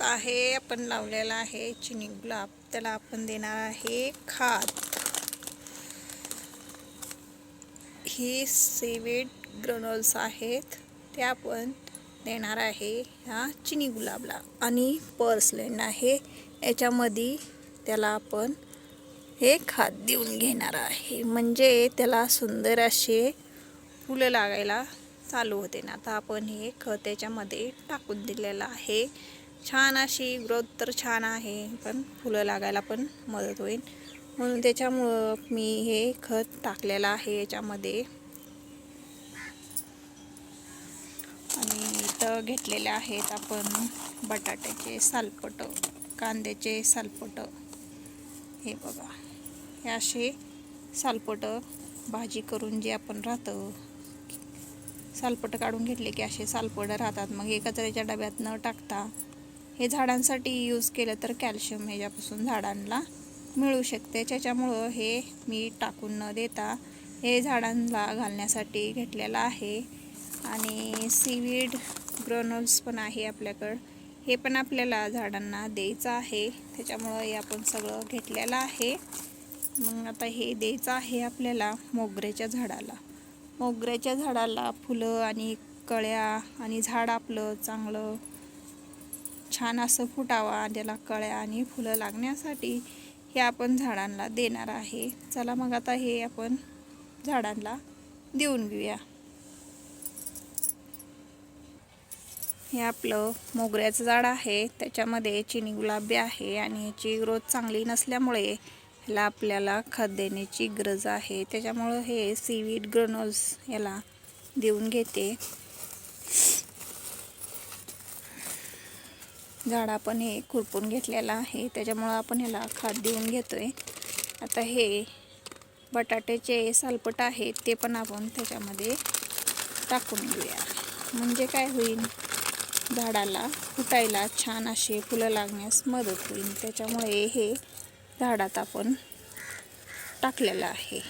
आता हे आपण लावलेला आहे चिनी गुलाब, त्याला आपण देणार आहे खाद. ही सीवीड ग्रॅन्युल्स आहेत, ते आपण देणार आहे ह्या चिनी गुलाबला. आणि पर्सलेंड आहे याच्यामध्ये, त्याला आपण हे खाद देऊन घेणार आहे, म्हणजे त्याला सुंदर असे फुलं लागायला चालू होते ना. आता आपण हे खत त्याच्यामध्ये टाकून दिलेलं आहे. छान अशी ग्रोथ तर छान आहे, पण फुलं लागायला पण मदत होईल, म्हणून त्याच्यामुळं मी हे खत टाकलेलं आहे याच्यामध्ये. आणि इथं घेतलेले आहेत आपण बटाट्याचे सालपट, कांद्याचे सालपट. हे बघा, हे असे सालपट भाजी करून जे आपण राहतं, सालपट काढून घेतले की असे सालपट राहतात. मग हे कचऱ्याच्या डब्यात न टाकता हे झाडांसाठी यूज केलं तर कॅल्शियम ह्याच्यापासून झाडांना मिळू शकते. त्याच्यामुळं हे मी टाकून न देता हे झाडांना घालण्यासाठी घेतलेलं आहे. आणि सीवीड ग्रॅन्युल्स पण आहे आपल्याकडं, हे पण आपल्याला झाडांना द्यायचं आहे. त्याच्यामुळं हे आपण सगळं घेतलेलं आहे. मग आता हे द्यायचं आहे आपल्याला मोगऱ्याच्या झाडाला. मोगऱ्याच्या झाडाला फुलं आणि कळ्या आणि झाड आपलं चांगलं छान असं फुटावा, त्याला कळ्या आणि फुलं लागण्यासाठी हे आपण झाडांना देणार आहे. चला मग आता हे आपण झाडांना देऊन घेऊया. हे आपलं मोगऱ्याचं झाड आहे, त्याच्यामध्ये चिनी गुलाबी आहे आणि याची ग्रोथ चांगली नसल्यामुळे ह्याला आपल्याला खत देण्याची गरज आहे. त्याच्यामुळं हे सीवीड ग्रॅन्युल्स याला देऊन घेते. झाड आपण हे खुरपून घेतलेलं आहे, त्याच्यामुळं आपण ह्याला खत देऊन घेतोय. आता हे बटाट्याचे सालपट आहेत, ते पण आपण त्याच्यामध्ये टाकून घेऊया. म्हणजे काय होईल, झाडाला फुटायला छान असे फुलं लागण्यास मदत होईल. त्याच्यामुळे हे झाडात आपण टाकलेलं आहे.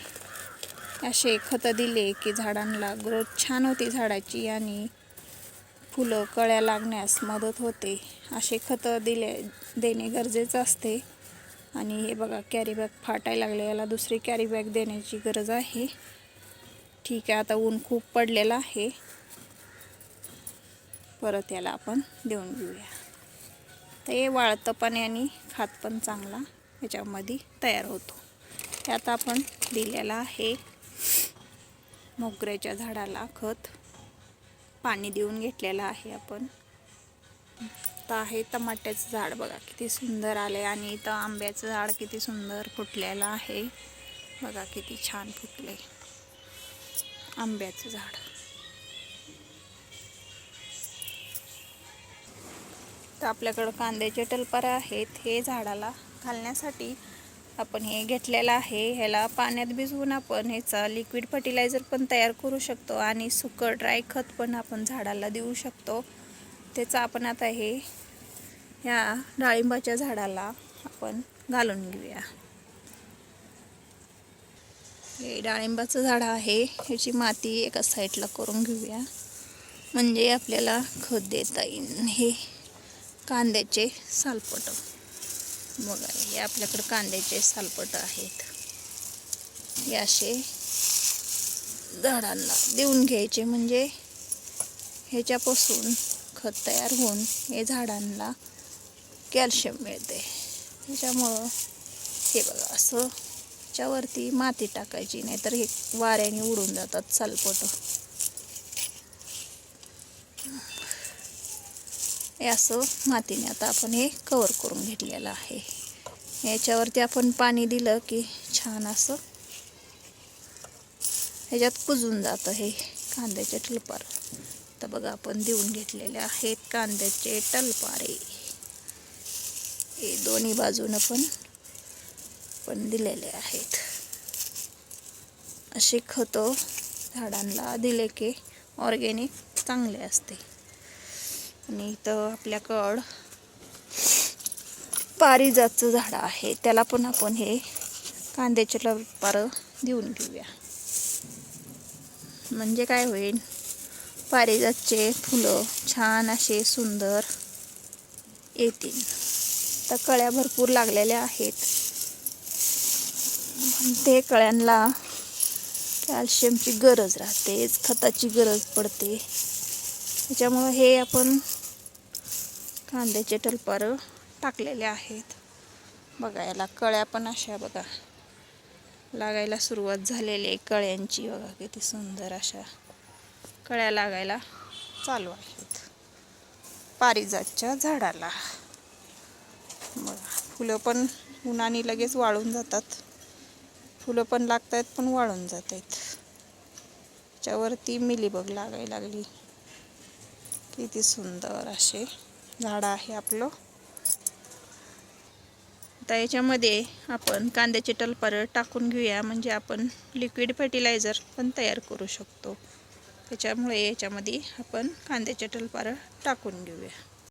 असे खतं दिले की झाडांना ग्रोथ छान होते झाडाची आणि फुलं कळ्या लागण्यास मदत होते. असे खतं देणे गरजेचं असते. आणि हे बघा, कॅरी बॅग फाटायला लागले, याला दुसरी कॅरी बॅग देण्याची गरज आहे. ठीक आहे, आता ऊन खूप पडलेलं आहे, परत याला आपण देऊन घेऊया. ते वाळतं पाण्याने खात पण चांगला याच्यामध्ये तयार होतो. ते आता आपण दिलेलं आहे मोगऱ्याच्या झाडाला खत, पाणी देऊन घेतलेलं आहे आपण. तर आहे टमाट्याचं झाड, बघा किती सुंदर आले. आणि इथं आंब्याचं झाड किती सुंदर फुटलेलं आहे, बघा किती छान फुटले आंब्याचं झाड. तर आपल्याकडं कांद्याचे टलपारे आहेत, हे झाडाला घालण्यासाठी आपण हे घेतलेलं आहे. ह्याला पाण्यात भिजवून आपण ह्याचा लिक्विड फर्टिलायझर पण तयार करू शकतो आणि सुकं ड्राय खत पण आपण झाडाला देऊ शकतो. त्याचा आपण आता हे ह्या डाळिंबाच्या झाडाला आपण घालून घेऊया. हे डाळिंबाचं झाड आहे, ह्याची माती एका साईडला करून घेऊया, म्हणजे आपल्याला खत देता येईल. हे कांद्याचे सालपट, बघा हे आपल्याकडे कांद्याचे सालपट आहेत, हे असे झाडांना देऊन घ्यायचे, म्हणजे ह्याच्यापासून खत तयार होऊन हे झाडांना कॅल्शियम मिळते. त्याच्यामुळं हे बघा, असं च्यावरती माती टाकायची, नाहीतर हे वाऱ्याने उडून जातात सालपट. हे असं मातीने आता आपण हे कवर करून घेतलेलं आहे. याच्यावरती आपण पाणी दिलं की छान असं ह्याच्यात कुजून जातं हे कांद्याचे टलपार. तर बघा, आपण देऊन घेतलेले आहेत कांद्याचे टलपारे, हे दोन्ही बाजूनं पण दिलेले आहेत. असे खतं झाडांना दिले की ऑर्गॅनिक चांगले असते. आणि इथं आपल्याकडं पारिजातचं झाड आहे, त्याला पण आपण हे कांद्याचे टलपार देऊन घेऊया. म्हणजे काय होईल, पारिजातचे फुलं छान असे सुंदर येतील. तर कळ्या भरपूर लागलेल्या आहेत. ते कळ्यांना कॅल्शियमची गरज राहते, खताची गरज पडते. त्याच्यामुळं हे आपण कांद्याचे टलपारं टाकलेले आहेत. बघा याला कळ्या पण अशा बघा लागायला सुरुवात झालेली आहे कळ्यांची. बघा किती सुंदर अशा कळ्या लागायला चालू आहेत पारिजातच्या झाडाला. बघा फुलं पण उन्हाने लगेच वाळून जातात. फुलं पण लागत आहेत पण वाळून जात आहेत. त्याच्यावरती मिलीबग लागायला लागली. किती सुंदर असे झाड आहे आपलं. आता याच्यामध्ये आपण कांद्याचे टलपारं टाकून घेऊया, म्हणजे आपण लिक्विड फर्टिलायझर पण तयार करू शकतो. त्याच्यामुळे याच्यामध्ये आपण कांद्याचे टलपारं टाकून घेऊया.